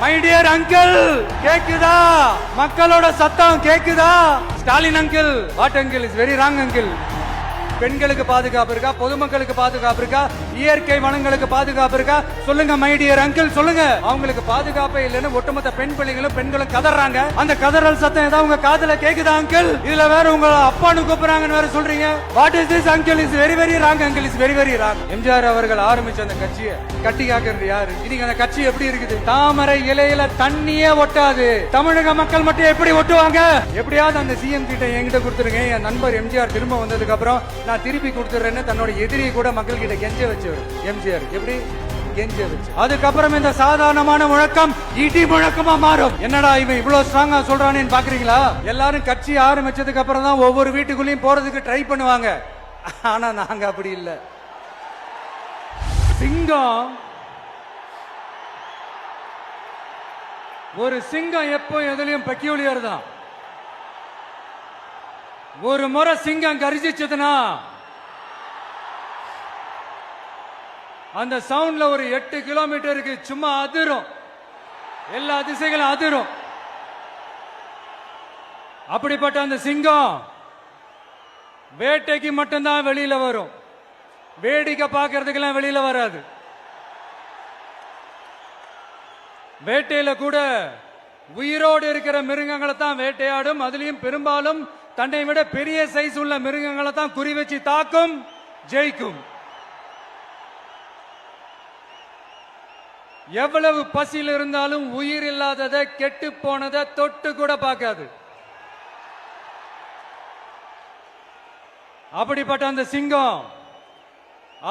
My dear uncle, கேக்குதா? மக்களோட சத்தம் கேக்குதா? Stalin uncle, what uncle is very wrong uncle. பெண்களுக்கு பாதுகாப்பு இருக்கா? பொதுமக்களுக்கு பாதுகாப்பு இருக்கா? இயற்கை வளங்களுக்கு பாதுகாப்பு இருக்கா? சொல்லுங்க மை டியர் அங்கிள், சொல்லுங்க. அவங்களுக்கு பாதுகாப்பே இல்லைன்னு ஒட்டுமொத்த பெண் பிள்ளைகளும் பெண்களும் கதறாங்க. அந்த கதறல் சத்தம் ஏதாவது உங்க காதுல கேக்குதா அங்கிள்? இதுல வேற உங்க அப்பான்னு கூப்பிடுறாங்கன்னு வேற சொல்றீங்க. What is this uncle? Is very very wrong uncle, is very very wrong. MGR அவர்கள் ஆரம்பிச்ச அந்த கட்சியை கட்டி காக்கிறது யாரு? இன்னைக்கு அந்த கட்சி எப்படி இருக்குது? தாமரை இலையில தண்ணியே ஒட்டாது. தமிழக மக்கள் மட்டும் எப்படி ஒட்டுவாங்க? எப்படியாவது அந்த சிஎம் கிட்ட என்கிட்ட கொடுத்துருங்க. என் நண்பர் எம்ஜிஆர் திரும்ப வந்ததுக்கு அப்புறம் நான் திருப்பி கொடுத்துறேன்னு தன்னோட எதிரியை கூட மக்கள் கிட்ட கெஞ்ச வச்சவர் எம்ஜிஆர். எப்படி கெஞ்ச வச்சு அதுக்கப்புறம் இந்த சாதாரணமான முழக்கம் இடி முழக்கமா மாறும். என்னடா இவன் இவ்வளவு ஸ்ட்ராங்கா சொல்றானேன்னு பாக்குறீங்களா? எல்லாரும் கட்சி ஆரம்பிச்சதுக்கு அப்புறம் தான் ஒவ்வொரு வீட்டுக்குள்ளேயும் போறதுக்கு ட்ரை பண்ணுவாங்க. ஆனா நாங்க அப்படி இல்ல. சிங்கம், ஒரு சிங்கம் எப்போ எதுலயும் பெக்யூலியர் தான். ஒரு முறை சிங்கம் கர்ஜிச்சதுன்னா அந்த சவுண்ட்ல ஒரு 8 கிலோமீட்டருக்கு சும்மா அதிரும், எல்லா திசைகளும் அதிரும். அப்படிப்பட்ட அந்த சிங்கம் வேட்டைக்கு மட்டும்தான் வெளியில வரும், வேடிக்கை பார்க்கறதுக்கெல்லாம் வெளியில வராது. வேட்டையில கூட உயிரோடு இருக்கிற மிருகங்களை தான் வேட்டையாடும். அதுலயும் பெரும்பாலும் தன்னை விட பெரிய சைஸ் உள்ள மிருகங்களை தான் குறி வச்சு தாக்கும், ஜெயிக்கும். எவ்வளவு பசியில் இருந்தாலும் உயிர் இல்லாததை, கெட்டு போனதை தொட்டு கூட பார்க்காது. அப்படிப்பட்ட அந்த சிங்கம்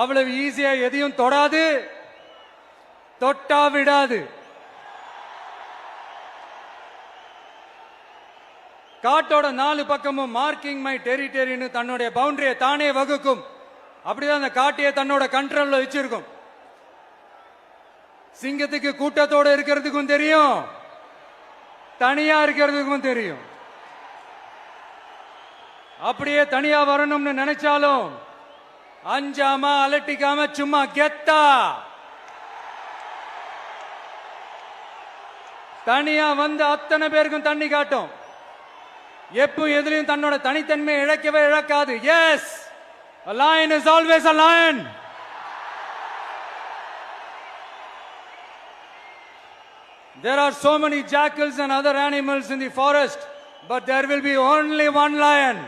அவ்வளவு ஈஸியா எதையும் தொடாது, தொட்டா விடாது. காட்டோட 4 பக்கமும் மார்க்கிங் மை டெரிட்டரின்னு தன்னுடைய பவுண்டரியை தானே வகுக்கும். அப்படிதான் அந்த காட்டையே தன்னோட கண்ட்ரோல்ல வச்சிருக்கும். சிங்கத்துக்கு கூட்டத்தோட இருக்கிறதுக்கும் தெரியும், தனியா இருக்கிறதுக்கும் தெரியும். அப்படியே தனியா வரணும்னு நினைச்சாலும் அஞ்சாம அலட்டிக்காம சும்மா கெத்தா தனியா வந்து அத்தனை பேருக்கும் தண்ணி காட்டும். எப்போ எதிலையும் தன்னோட தனித்தன்மை இழக்கவே இழக்காது. Yes, a lion is always a lion. There are so many jackals and other animals in the forest, but there will be only one lion.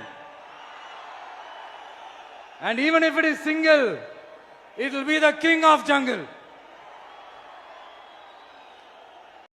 And even if it is single, it will be the king of jungle.